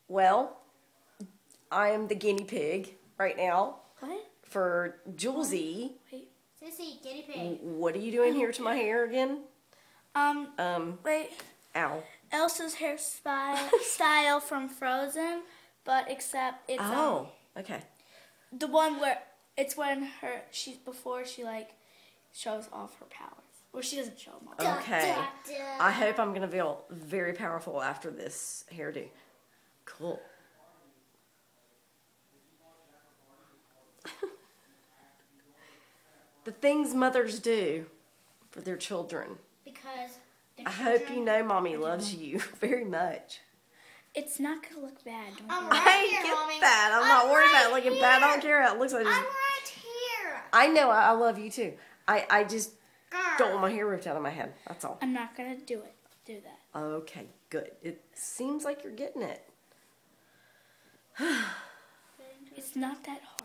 Well, I am the guinea pig right now What? for Julesy. Wait. Sissy, guinea pig. What are you doing here to my hair again? Wait. Ow. Elsa's hairstyle from Frozen, but except it's Oh, okay. the one where it's when she like shows off her powers. Well, she doesn't show them off. Okay. I hope I'm going to feel very powerful after this hairdo. Cool. The things mothers do for their children. Because I hope you know Mommy loves you very much. It's not going to look bad. Don't I'm worry. right I here, get Mommy. that. I'm not worried about it looking bad. I don't here. care how it looks like. I'm right here. I know. I love you too. I just Girl. don't want my hair ripped out of my head. That's all. I'm not going to do that. Okay, good. It seems like you're getting it. It's not that hard.